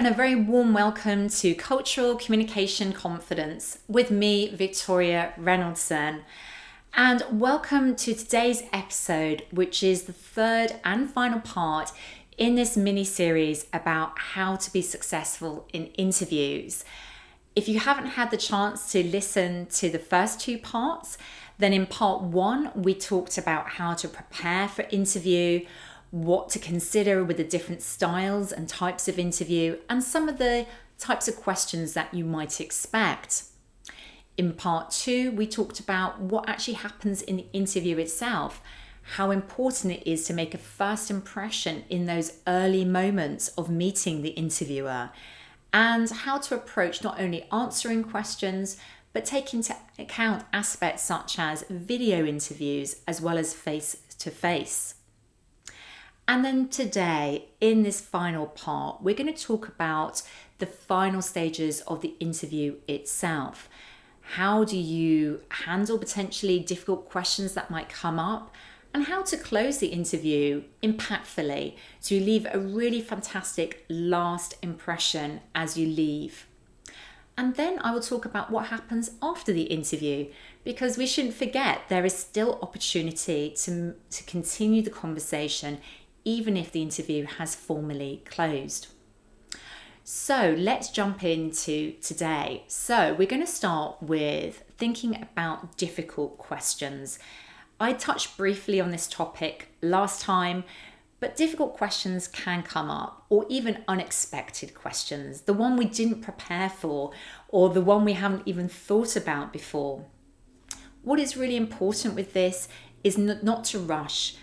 and a very warm welcome to Cultural Communication Confidence with me, Victoria Reynoldson. And welcome to today's episode, which is the third and final part in this mini-series about how to be successful in interviews. If you haven't had the chance to listen to the first two parts, then in part one, we talked about how to prepare for interview, what to consider with the different styles and types of interview, and some of the types of questions that you might expect. In part two, we talked about what actually happens in the interview itself, how important it is to make a first impression in those early moments of meeting the interviewer, and how to approach not only answering questions, but take into account aspects such as video interviews as well as face-to-face. And then today, in this final part, we're going to talk about the final stages of the interview itself. How do you handle potentially difficult questions that might come up, and how to close the interview impactfully to leave a really fantastic last impression as you leave. And then I will talk about what happens after the interview, because we shouldn't forget there is still opportunity to continue the conversation even if the interview has formally closed. So let's jump into today. So we're going to start with thinking about difficult questions. I touched briefly on this topic last time, but difficult questions can come up, or even unexpected questions, the one we didn't prepare for, or the one we haven't even thought about before. What is really important with this is not to rush.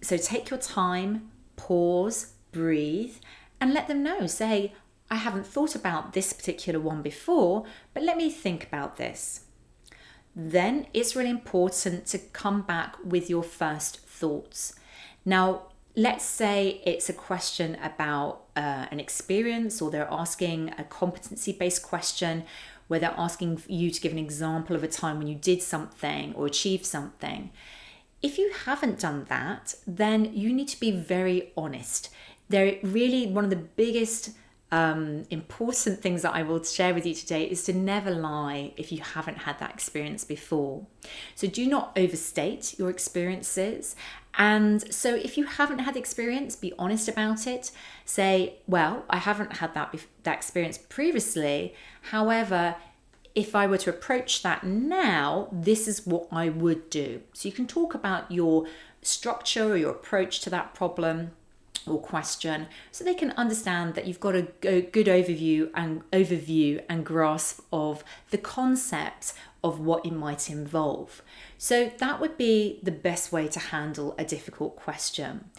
So take your time, pause, breathe, and let them know. Say, I haven't thought about this particular one before, but let me think about this. Then it's really important to come back with your first thoughts. Now, let's say it's a question about an experience, or they're asking a competency-based question where they're asking you to give an example of a time when you did something or achieved something. If you haven't done that, then you need to be very honest. They're really one of the biggest important things that I will share with you today is to never lie if you haven't had that experience before. So do not overstate your experiences. And so if you haven't had the experience, be honest about it. Say, well, I haven't had that experience previously. However, if I were to approach that now, this is what I would do. So you can talk about your structure or your approach to that problem or question, so they can understand that you've got a good overview and grasp of the concept of what it might involve. So that would be the best way to handle a difficult question.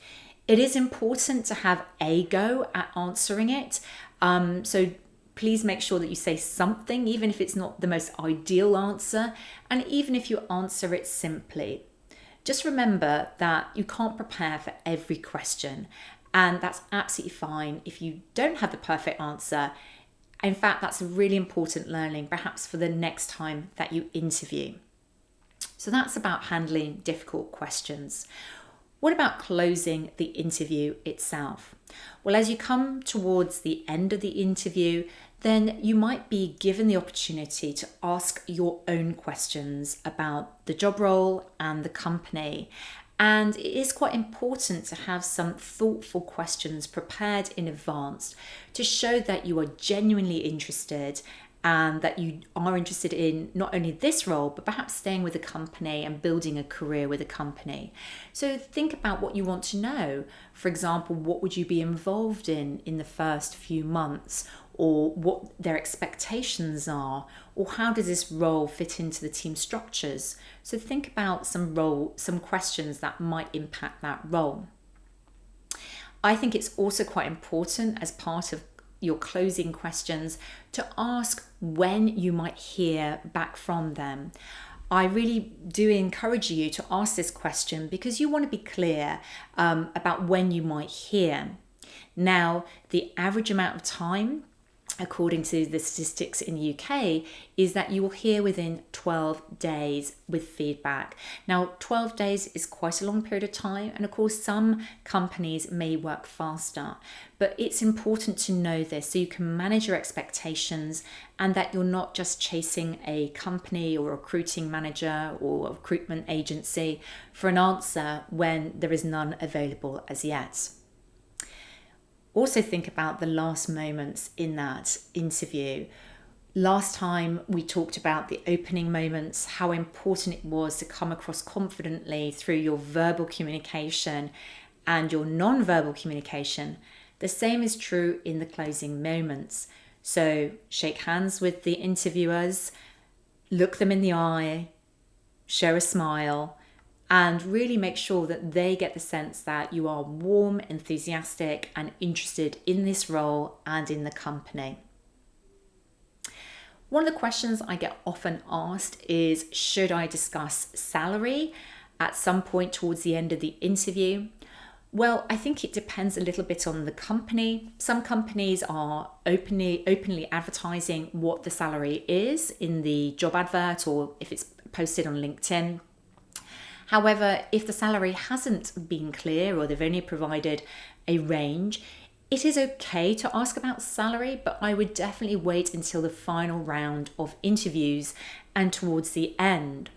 It is important to have a go at answering it. So please make sure that you say something, even if it's not the most ideal answer, and even if you answer it simply. Just remember that you can't prepare for every question, and that's absolutely fine if you don't have the perfect answer. In fact, that's a really important learning, perhaps for the next time that you interview. So that's about handling difficult questions. What about closing the interview itself? Well, as you come towards the end of the interview, then you might be given the opportunity to ask your own questions about the job role and the company. And it is quite important to have some thoughtful questions prepared in advance to show that you are genuinely interested and that you are interested in not only this role, but perhaps staying with the company and building a career with a company. So think about what you want to know. For example, what would you be involved in the first few months, or what their expectations are, or how does this role fit into the team structures? So think about some questions that might impact that role. I think it's also quite important as part of your closing questions to ask when you might hear back from them. I really do encourage you to ask this question because you want to be clear about when you might hear. Now, the average amount of time according to the statistics in the UK, is that you will hear within 12 days with feedback. Now, 12 days is quite a long period of time, and of course, some companies may work faster, but it's important to know this so you can manage your expectations and that you're not just chasing a company or a recruiting manager or a recruitment agency for an answer when there is none available as yet. Also think about the last moments in that interview. Last time we talked about the opening moments, how important it was to come across confidently through your verbal communication and your non-verbal communication. The same is true in the closing moments. So shake hands with the interviewers, look them in the eye, show a smile, and really make sure that they get the sense that you are warm, enthusiastic, and interested in this role and in the company. One of the questions I get often asked is, should I discuss salary at some point towards the end of the interview? Well, I think it depends a little bit on the company. Some companies are openly advertising what the salary is in the job advert or if it's posted on LinkedIn. However, if the salary hasn't been clear or they've only provided a range, it is okay to ask about salary, but I would definitely wait until the final round of interviews and towards the end.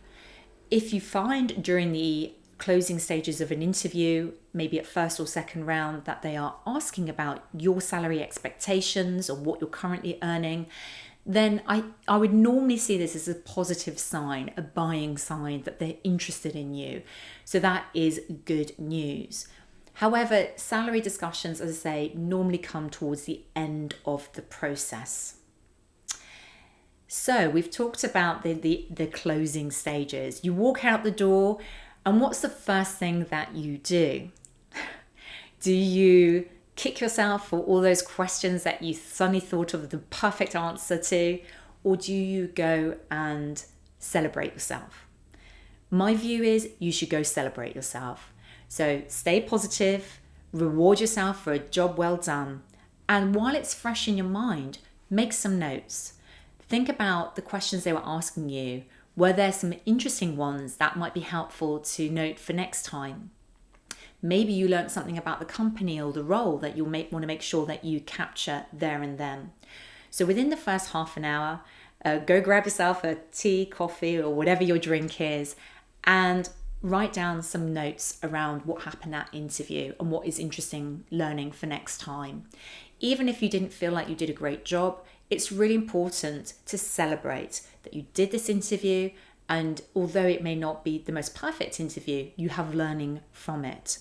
If you find during the closing stages of an interview, maybe at first or second round, that they are asking about your salary expectations or what you're currently earning, then I would normally see this as a positive sign, a buying sign that they're interested in you. So that is good news. However, salary discussions, as I say, normally come towards the end of the process. So we've talked about the closing stages. You walk out the door, and what's the first thing that you do? Do you kick yourself for all those questions that you suddenly thought of the perfect answer to, or do you go and celebrate yourself? My view is you should go celebrate yourself. So stay positive, reward yourself for a job well done, and while it's fresh in your mind, make some notes. Think about the questions they were asking you. Were there some interesting ones that might be helpful to note for next time? Maybe you learned something about the company or the role that you'll want to make sure that you capture there and then. So within the first half an hour, go grab yourself a tea, coffee, or whatever your drink is, and write down some notes around what happened at interview and what is interesting learning for next time. Even if you didn't feel like you did a great job, it's really important to celebrate that you did this interview, and although it may not be the most perfect interview, you have learning from it.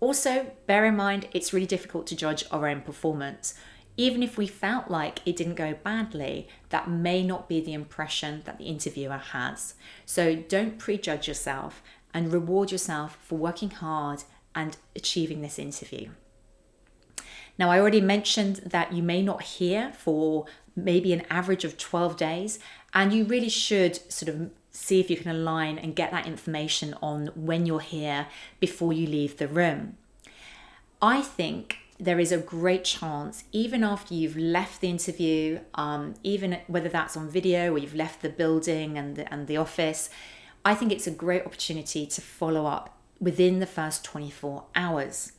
Also, bear in mind, it's really difficult to judge our own performance. Even if we felt like it didn't go badly, that may not be the impression that the interviewer has. So don't prejudge yourself and reward yourself for working hard and achieving this interview. Now, I already mentioned that you may not hear for maybe an average of 12 days, and you really should sort of see if you can align and get that information on when you're here before you leave the room. I think there is a great chance, even after you've left the interview, even whether that's on video or you've left the building and the office, I think it's a great opportunity to follow up within the first 24 hours.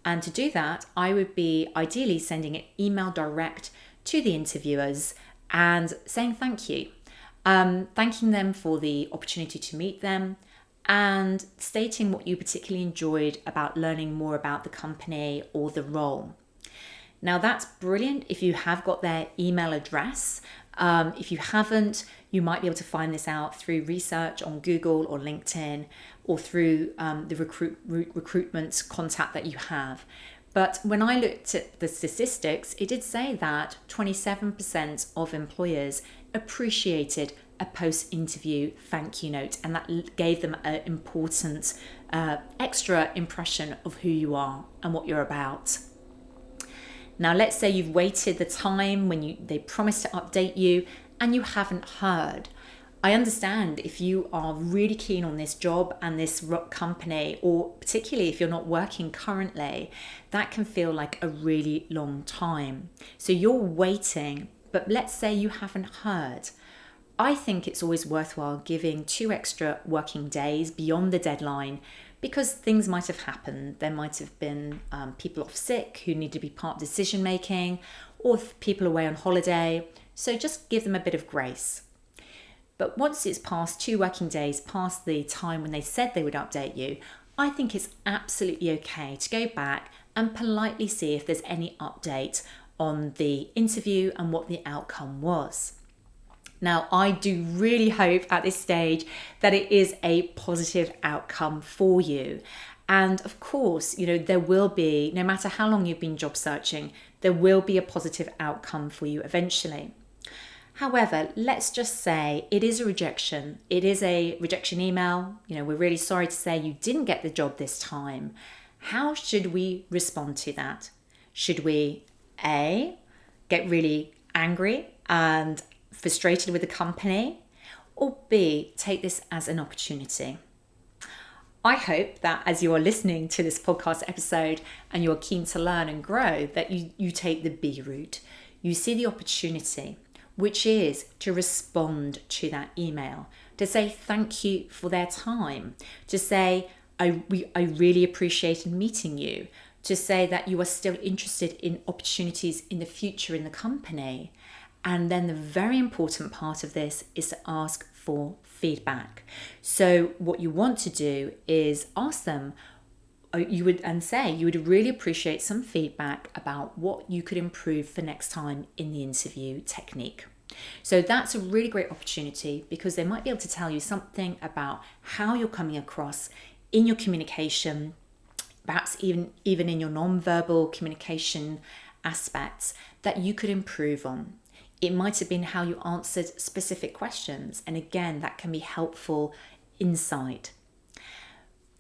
And to do that, I would be ideally sending an email direct to the interviewers and saying thank you. Thanking them for the opportunity to meet them and stating what you particularly enjoyed about learning more about the company or the role. Now that's brilliant if you have got their email address. If you haven't, you might be able to find this out through research on Google or LinkedIn or through the recruitment contact that you have. But when I looked at the statistics, it did say that 27% of employers appreciated a post-interview thank you note, and that gave them an important extra impression of who you are and what you're about. Now, let's say you've waited the time when they promised to update you and you haven't heard. I understand if you are really keen on this job and this company, or particularly if you're not working currently, that can feel like a really long time. So you're waiting, but let's say you haven't heard. I think it's always worthwhile giving 2 extra working days beyond the deadline because things might have happened. There might have been people off sick who need to be part decision making, or people away on holiday. So just give them a bit of grace. But once it's past 2 working days, past the time when they said they would update you, I think it's absolutely okay to go back and politely see if there's any update on the interview and what the outcome was. Now, I do really hope at this stage that it is a positive outcome for you. And of course, there will be, no matter how long you've been job searching, there will be a positive outcome for you eventually. However, let's just say it is a rejection. It is a rejection email. We're really sorry to say you didn't get the job this time. How should we respond to that? Should we A, get really angry and frustrated with the company, or B, take this as an opportunity? I hope that as you are listening to this podcast episode and you're keen to learn and grow, that you take the B route. You see the opportunity, which is to respond to that email, to say thank you for their time, to say, I really appreciated meeting you, to say that you are still interested in opportunities in the future in the company. And then the very important part of this is to ask for feedback. So what you want to do is ask them, you would really appreciate some feedback about what you could improve for next time in the interview technique. So that's a really great opportunity because they might be able to tell you something about how you're coming across in your communication, perhaps even in your non-verbal communication aspects that you could improve on. It might have been how you answered specific questions, and again, that can be helpful insight.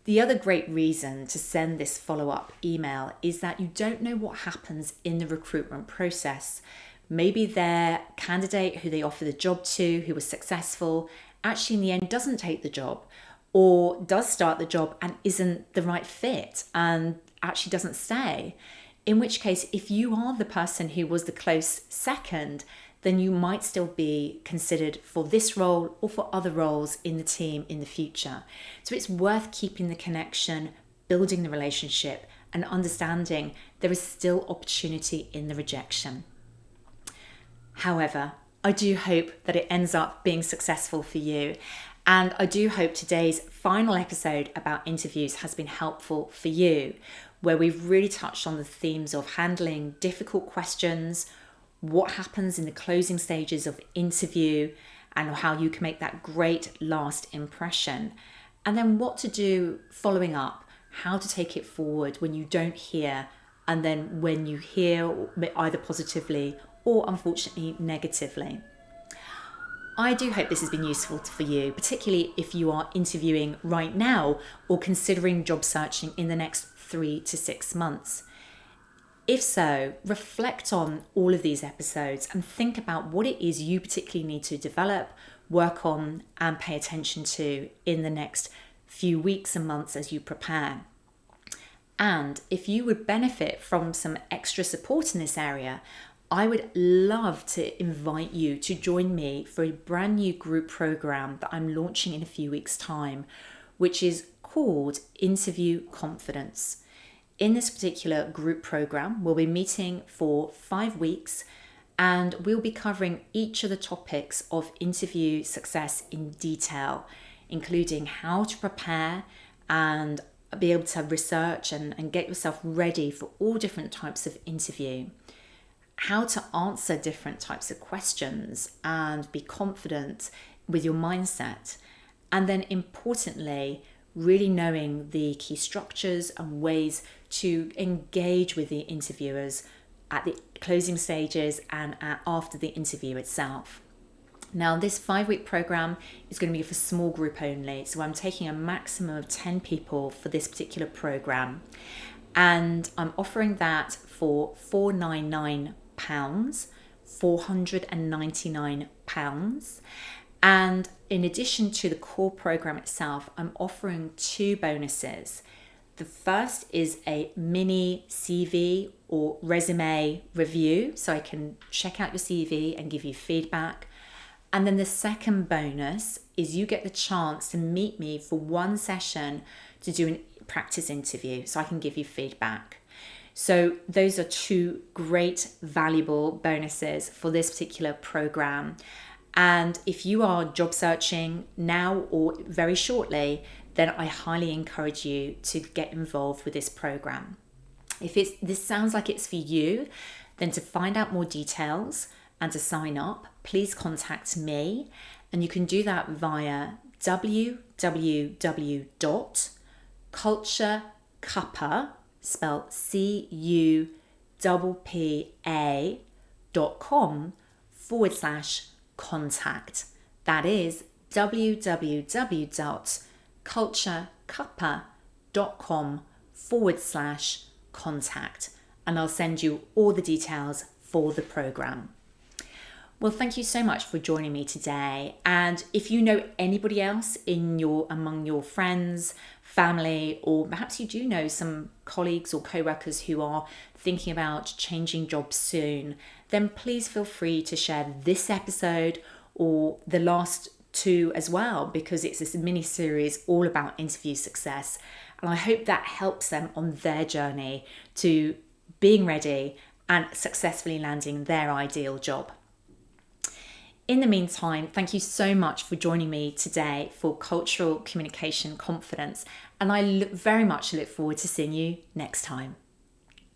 The other great reason to send this follow-up email is that you don't know what happens in the recruitment process. Maybe their candidate who they offer the job to, who was successful, actually in the end doesn't take the job, or does start the job and isn't the right fit and actually doesn't stay. In which case, if you are the person who was the close second, then you might still be considered for this role or for other roles in the team in the future. So it's worth keeping the connection, building the relationship, and understanding there is still opportunity in the rejection. However, I do hope that it ends up being successful for you. And I do hope today's final episode about interviews has been helpful for you, where we've really touched on the themes of handling difficult questions, what happens in the closing stages of interview, and how you can make that great last impression. And then what to do following up, how to take it forward when you don't hear, and then when you hear, either positively or unfortunately negatively. I do hope this has been useful for you, particularly if you are interviewing right now or considering job searching in the next 3 to 6 months. If so, reflect on all of these episodes and think about what it is you particularly need to develop, work on, and pay attention to in the next few weeks and months as you prepare. And if you would benefit from some extra support in this area, I would love to invite you to join me for a brand new group program that I'm launching in a few weeks' time, which is called Interview Confidence. In this particular group program, we'll be meeting for 5 weeks and we'll be covering each of the topics of interview success in detail, including how to prepare and be able to research and get yourself ready for all different types of interview, how to answer different types of questions and be confident with your mindset, and then importantly, really knowing the key structures and ways to engage with the interviewers at the closing stages and after the interview itself. Now, this 5-week program is going to be for small group only, so I'm taking a maximum of 10 people for this particular program, and I'm offering that for £499, £499, And in addition to the core program itself, I'm offering 2 bonuses. The first is a mini CV or resume review, so I can check out your CV and give you feedback. And then the second bonus is you get the chance to meet me for 1 session to do a practice interview, so I can give you feedback. So those are 2 great, valuable bonuses for this particular program. And if you are job searching now or very shortly, then I highly encourage you to get involved with this program. If this sounds like it's for you, then to find out more details and to sign up, please contact me. And you can do that via www.culturecuppa, spelled CUPPA.com/contact. That is www.culturecuppa.com/contact. And I'll send you all the details for the program. Well, thank you so much for joining me today. And if you know anybody else among your friends, family, or perhaps you do know some colleagues or co-workers who are thinking about changing jobs soon, then please feel free to share this episode or the last 2 as well, because it's this mini series all about interview success. And I hope that helps them on their journey to being ready and successfully landing their ideal job. In the meantime, thank you so much for joining me today for Cultural Communication Confidence, and I very much look forward to seeing you next time.